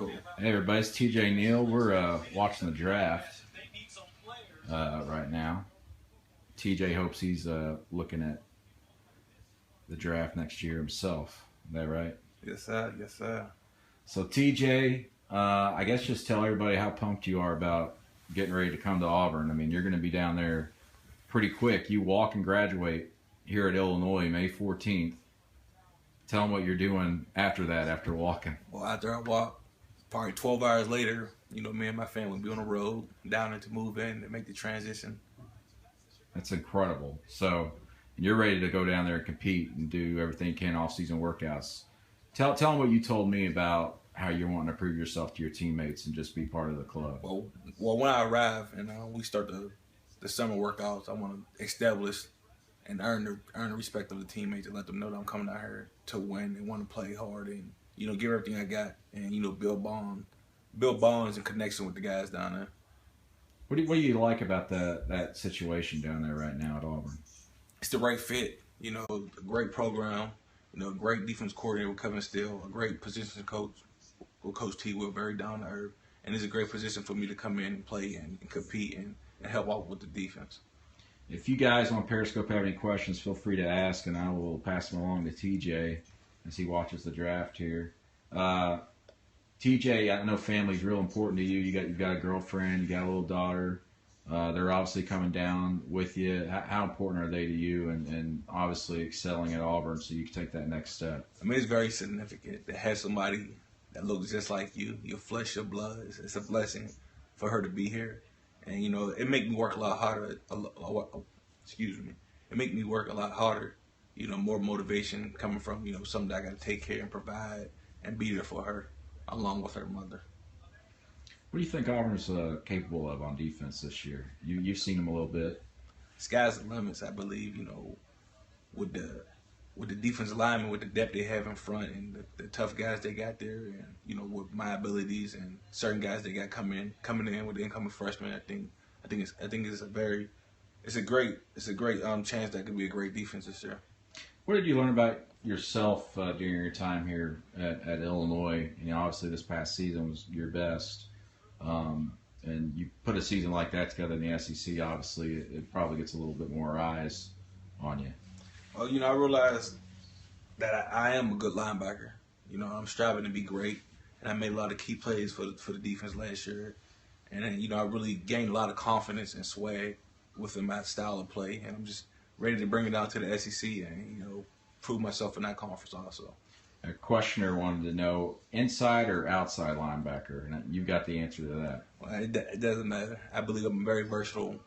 cool. Hey everybody, it's TJ Neal. We're watching the draft right now. TJ hopes he's looking at the draft next year himself. Is that right? Yes, sir. Yes, sir. So TJ, I guess just tell everybody how pumped you are about getting ready to come to Auburn. I mean, you're going to be down there pretty quick. You walk and graduate here at Illinois May 14th. Tell them what you're doing after that, after walking. Well, after I walk, probably 12 hours later, me and my family will be on the road down there to move in and make the transition. That's incredible. So you're ready to go down there and compete and do everything you can off-season workouts. Tell them what you told me about how you're wanting to prove yourself to your teammates and just be part of the club. Well, when I arrive and we start the summer workouts, I want to establish and earn the respect of the teammates and let them know that I'm coming out here to win and want to play hard and give everything I got and build bonds and connection with the guys down there. What do you like about that situation down there right now at Auburn? It's the right fit. A great program. A great defense coordinator with Kevin Steele, a great position coach with Coach T. Will, very down to earth, and it's a great position for me to come in and play and compete and help out with the defense. If you guys on Periscope have any questions, feel free to ask, and I will pass them along to TJ as he watches the draft here. TJ, I know family's real important to you. You've got a girlfriend, you got a little daughter. They're obviously coming down with you. How important are they to you and obviously excelling at Auburn so you can take that next step? I mean, it's very significant to have somebody that looks just like you, your flesh, your blood. It's a blessing for her to be here. And, it make me work a lot harder. It make me work a lot harder. More motivation coming from, something that I got to take care and provide and be there for her along with her mother. What do you think Auburn's capable of on defense this year? You've seen them a little bit. Sky's the limits, I believe, with the defensive linemen, with the depth they have in front and the tough guys they got there and, with my abilities and certain guys they got coming in with the incoming freshmen, I think it's a great chance that could be a great defense this year. What did you learn about yourself during your time here at Illinois? Obviously this past season was your best. And you put a season like that together in the SEC, obviously it probably gets a little bit more eyes on you. Well, I realized that I am a good linebacker. I'm striving to be great, and I made a lot of key plays for the defense last year. And then, I really gained a lot of confidence and swag within my style of play, and I'm just ready to bring it out to the SEC and, prove myself in that conference also. A questioner wanted to know, inside or outside linebacker, and you got the answer to that. Well, it doesn't matter. I believe I'm a very versatile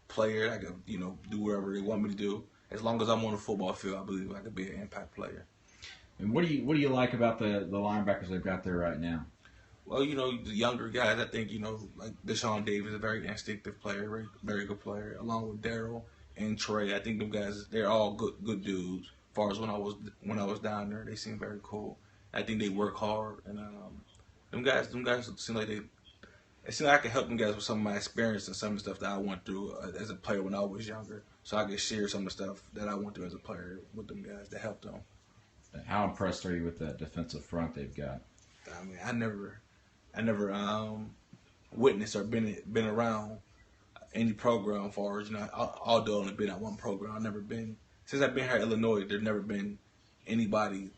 player. I can, do whatever they want me to do. As long as I'm on the football field, I believe I could be an impact player. And what do you like about the linebackers they've got there right now? Well, the younger guys, I think, like Deshaun Davis, a very instinctive player, very, very good player, along with Daryl and Trey. I think them guys, they're all good dudes. As far as when I was down there, they seem very cool. I think they work hard, and them guys seem like I can help them guys with some of my experience and some of the stuff that I went through as a player when I was younger, so I can share some of the stuff that I went through as a player with them guys to help them. How impressed are you with that defensive front they've got? I mean, I never witnessed or been around any program as far as although I've only been at one program. I've never been. Since I've been here at Illinois, there's never been anybody,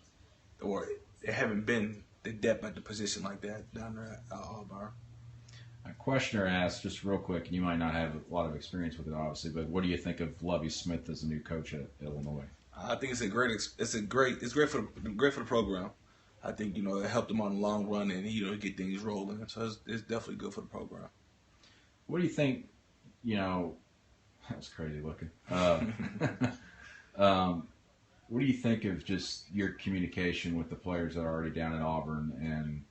or there haven't been the depth at the position like that down there at Auburn. A questioner asked, just real quick, and you might not have a lot of experience with it, obviously, but what do you think of Lovie Smith as a new coach at Illinois? I think it's great for the program. I think it helped them on the long run and get things rolling. So it's definitely good for the program. What do you think? That was crazy looking. What do you think of just your communication with the players that are already down at Auburn and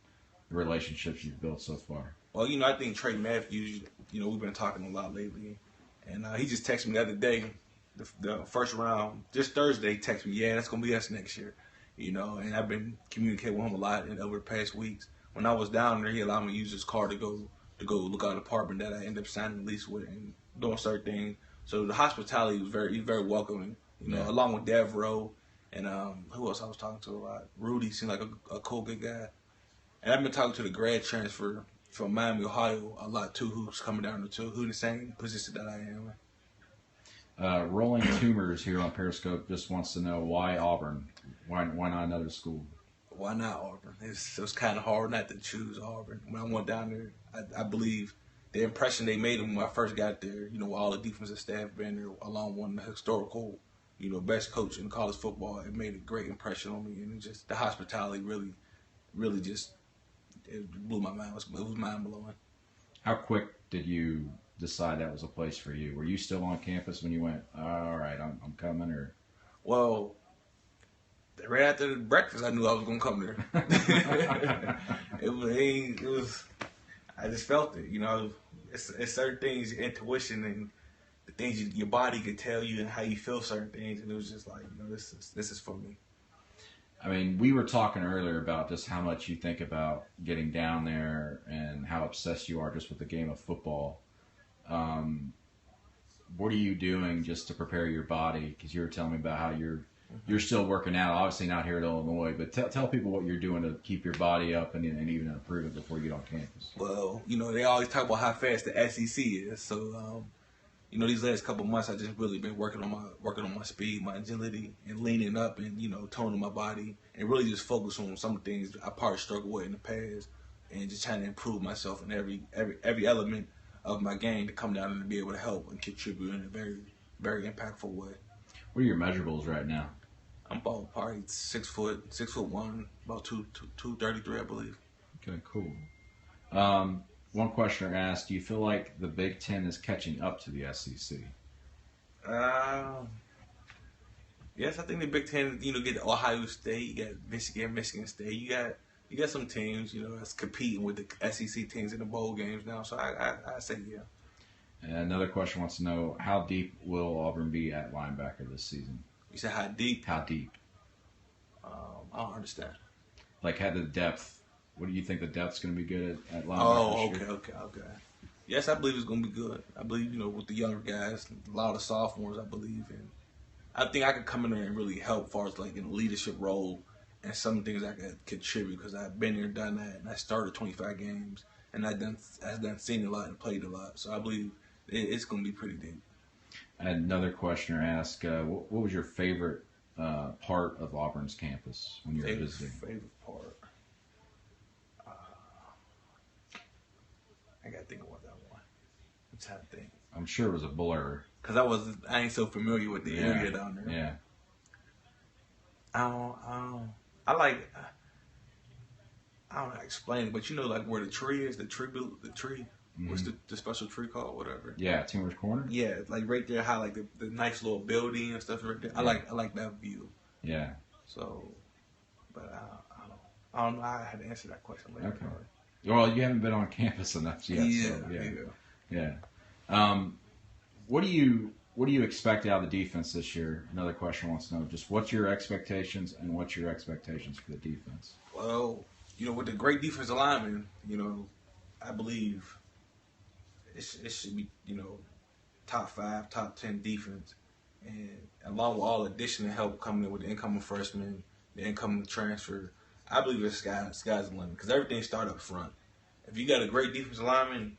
the relationships you've built so far? Well, I think Trey Matthews, we've been talking a lot lately. And he just texted me the other day, the first round, just Thursday, he texted me, yeah, that's going to be us next year. And I've been communicating with him a lot over the past weeks. When I was down there, he allowed me to use his car to go look at an apartment that I ended up signing a lease with and doing certain things. So the hospitality was very welcoming, along with Devereaux and who else I was talking to a lot. Rudy seemed like a cool, good guy. And I've been talking to the grad transfer from Miami, Ohio, a lot too, who's coming down there too, who in the same position that I am. Rolling Tumors here on Periscope just wants to know why Auburn? Why not another school? Why not Auburn? It was kind of hard not to choose Auburn. When I went down there, I believe the impression they made when I first got there, you know, all the defensive staff being there, along with one of the historical, you know, best coach in college football, it made a great impression on me. And it just, the hospitality really just, it blew my mind. It was mind-blowing. How quick did you decide that was a place for you? Were you still on campus when you went, all right, I'm coming, or? Well, right after the breakfast, I knew I was going to come there. it was, I just felt it, you know. It's certain things, your intuition and the things your body could tell you and how you feel certain things. And it was just like, you know, this is for me. I mean, we were talking earlier about just how much you think about getting down there and how obsessed you are just with the game of football. What are you doing just to prepare your body? Because you were telling me about how you're still working out. Obviously not here at Illinois, but tell people what you're doing to keep your body up and even improve it before you get on campus. Well, you know, they always talk about how fast the SEC is. So, you know, these last couple of months, I just really been working on my speed, my agility, and leaning up and, you know, toning my body and really just focus on some of the things I probably struggled with in the past and just trying to improve myself in every element of my game to come down and be able to help and contribute in a very, very impactful way. What are your measurables right now? I'm about probably 6'1", about 233, I believe. Okay, cool. One questioner asked, do you feel like the Big Ten is catching up to the SEC? Yes, I think the Big Ten, you know, get Ohio State, you got Michigan State, you got some teams, you know, that's competing with the SEC teams in the bowl games now. So I say yeah. And another question wants to know, how deep will Auburn be at linebacker this season? You said how deep? How deep? I don't understand. Like, how the depth? What do you think the depth's going to be good at linebacker? Oh, okay. Yes, I believe it's going to be good. I believe, you know, with the younger guys, a lot of sophomores, I believe, and I think I could come in there and really help, as far as like in a leadership role and some things I could contribute because I've been there, done that, and I started 25 games, and I've done seen a lot and played a lot. So I believe it's going to be pretty deep. And another questioner asked, what was your favorite part of Auburn's campus when you were visiting? Favorite part? I got to think about that one. I'm trying to think. I'm sure it was a blur. Because I ain't so familiar with the area down there. Yeah. I don't know how to explain it, but you know, like where the tree is, the tree, Mm-hmm. what's the special tree called, whatever. Yeah, Timber's Corner? Yeah, like right there, how like the nice little building and stuff right there. Yeah. I like that view. Yeah. So, but I don't know. I had to answer that question later. Okay. Well, you haven't been on campus enough yet. Yeah. What do you expect out of the defense this year? Another question wants to know just what's your expectations and what's your expectations for the defense? Well, you know, with the great defensive lineman, you know, I believe it should be, you know, top 5, top 10 defense, and along with all additional help coming in with the incoming freshmen, the incoming transfer, I believe the sky's the limit because everything starts up front. If you got a great defensive lineman,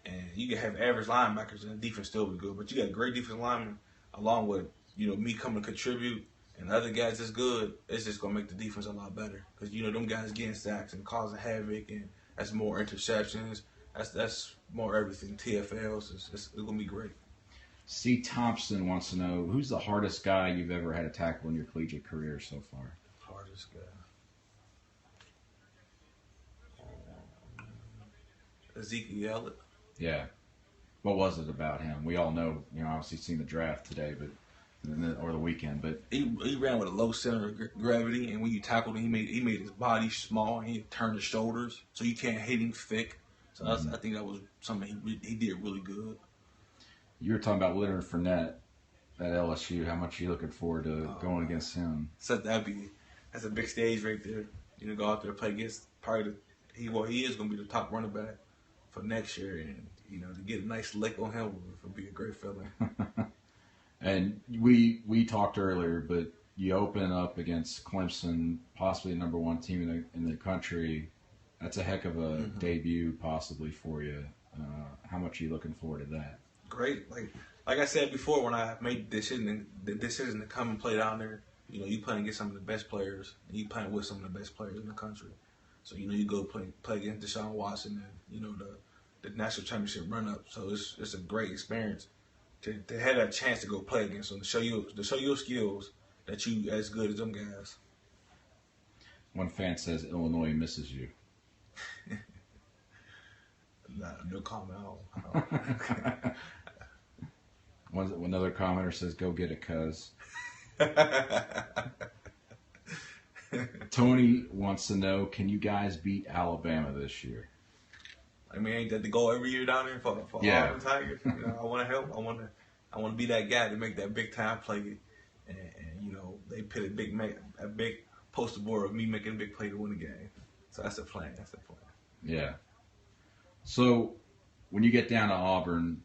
and you can have average linebackers and the defense still be good, but you got a great defensive lineman along with, you know, me coming to contribute and other guys that's good, it's just going to make the defense a lot better because, you know, them guys getting sacks and causing havoc, and that's more interceptions, that's more everything, TFLs, it's going to be great. C. Thompson wants to know, who's the hardest guy you've ever had to tackle in your collegiate career so far? Hardest guy. Ezekiel Elliott. Yeah. What was it about him? We all know, you know, obviously seen the draft today, or the weekend, but he ran with a low center of gravity, and when you tackled him, he made his body small, and he turned his shoulders, so you can't hit him thick. So I think that was something he did really good. You were talking about Leonard Fournette at LSU. How much are you looking forward to going against him? So that's a big stage right there. You know, go out there and play against probably he is going to be the top running back for next year, and you know, to get a nice lick on him would be a great feeling. And we talked earlier, but you open up against Clemson, possibly the number 1 team in the country. That's a heck of a debut possibly for you. How much are you looking forward to that? Great. Like I said before, when I made the decision to come and play down there, you play against some of the best players, and you play with some of the best players in the country. So, you go play against Deshaun Watson and, the national championship run-up. So it's a great experience to have that chance to go play against them, to show your skills that you as good as them guys. One fan says Illinois misses you. Nah, no comment. I don't. Another commenter says, "Go get it, cuz." Tony wants to know, can you guys beat Alabama this year? I mean, ain't that the goal every year down there for Auburn Tigers? I want to help. I want to be that guy to make that big time play, and they put a big poster board of me making a big play to win the game. So that's the plan. Yeah. So when you get down to Auburn,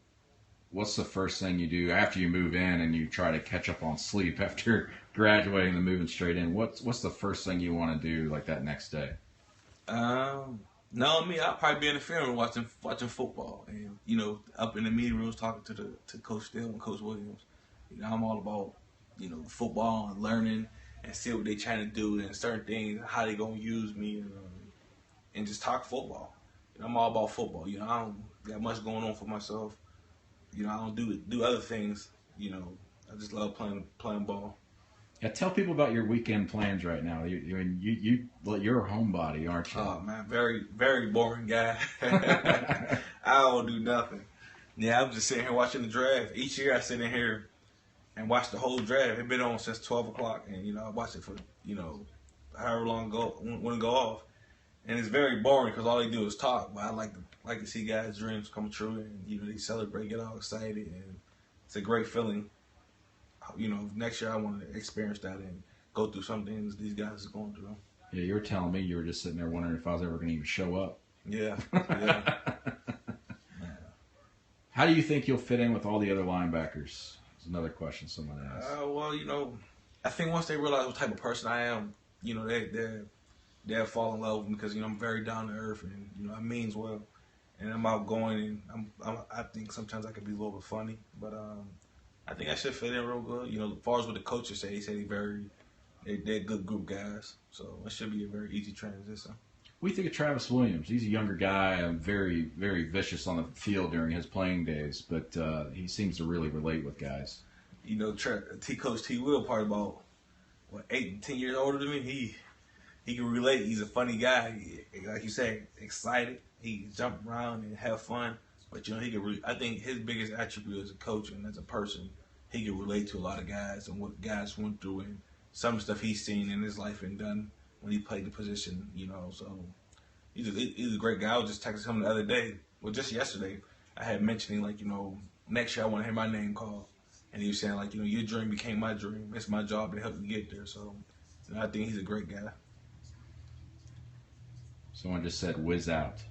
what's the first thing you do after you move in and you try to catch up on sleep after graduating and moving straight in? What's the first thing you want to do like that next day? No, me, I'll probably be in the film room watching football, and up in the meeting rooms talking to Coach Steele and Coach Williams. I'm all about football and learning and see what they trying to do and certain things, how they gonna use me, and just talk football. I'm all about football. I don't got much going on for myself. I don't do other things. I just love playing ball. Yeah, tell people about your weekend plans right now. You're a homebody, aren't you? Oh man, very very boring guy. I don't do nothing. Yeah, I'm just sitting here watching the draft. Each year I sit in here and watch the whole draft. It's been on since 12 o'clock, and I watch it for however long when it go off. And it's very boring because all they do is talk. But I like to see guys' dreams come true, and they celebrate, get all excited, and it's a great feeling. Next year I want to experience that and go through some things these guys are going through. Yeah, you were telling me you were just sitting there wondering if I was ever going to even show up. Yeah. How do you think you'll fit in with all the other linebackers? That's another question someone asked. I think once they realize what type of person I am, they'll fall in love with me because I'm very down to earth and I means well, and I'm outgoing and I think sometimes I can be a little bit funny, but I think I should fit in real good. As far as what the coaches say, they say they're good group guys, so it should be a very easy transition. What do you think of Travis Williams? He's a younger guy, very, very vicious on the field during his playing days, but he seems to really relate with guys. Coach T. Will, probably about 8 10 years older than me. He can relate. He's a funny guy. Like you say, excited. He jump around and have fun. But he can. I think his biggest attribute as a coach and as a person, he can relate to a lot of guys and what guys went through and some stuff he's seen in his life and done when he played the position. So he's a great guy. I was just texting him the other day. Well, just yesterday, I had mentioning next year I want to hear my name called, and he was saying your dream became my dream. It's my job to help you get there. So I think he's a great guy. Someone just said "whiz out."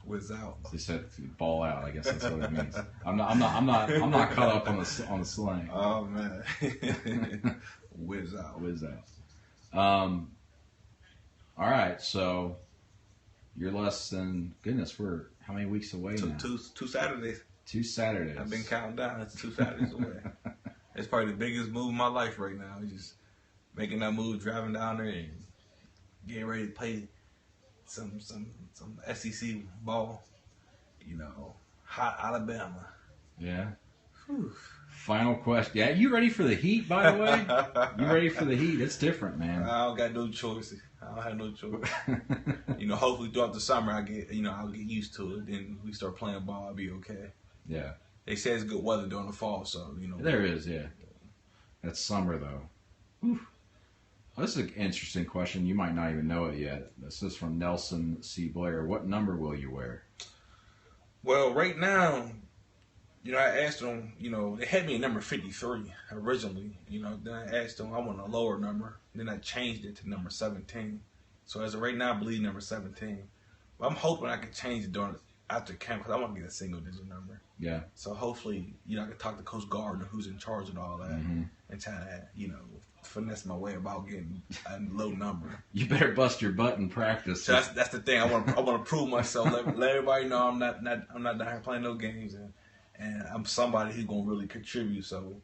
Whiz out. They said "ball out." I guess that's what it means. I'm not caught up on the slang. Oh man, whiz out. Whiz out. All right, so you're less than we're how many weeks away now? Two Saturdays. 2 Saturdays. I've been counting down. It's 2 Saturdays away. It's probably the biggest move in my life right now. Just making that move, driving down there, and getting ready to play some SEC ball. Hot Alabama. Yeah. Whew. Final question. Yeah, you ready for the heat, by the way? You ready for the heat? It's different, man. I don't got no choice. I don't have no choice. Hopefully throughout the summer I'll get used to it. Then we start playing ball, I'll be okay. Yeah. They say it's good weather during the fall, so There is, yeah. That's summer though. Whew. Well, this is an interesting question. You might not even know it yet. This is from Nelson C. Blair. What number will you wear? Well, right now, I asked them, they had me at number 53 originally. Then I asked them, I want a lower number. Then I changed it to number 17. So as of right now, I believe number 17. But I'm hoping I can change it after camp because I want to get a single digit number. Yeah. So hopefully, I can talk to Coach Gardner, who's in charge and all that, and try to, finesse my way about getting a low number. You better bust your butt in practice. So that's the thing. I want to prove myself. Let everybody know I'm not down here playing no games, and I'm somebody who's gonna really contribute. So,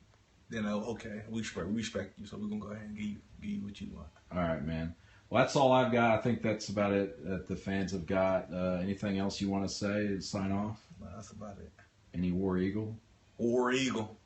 okay, we respect you. So we're gonna go ahead and give you what you want. All right, man. Well, that's all I've got. I think that's about it that the fans have got. Anything else you want to say to sign off? No, that's about it. Any War Eagle? War Eagle.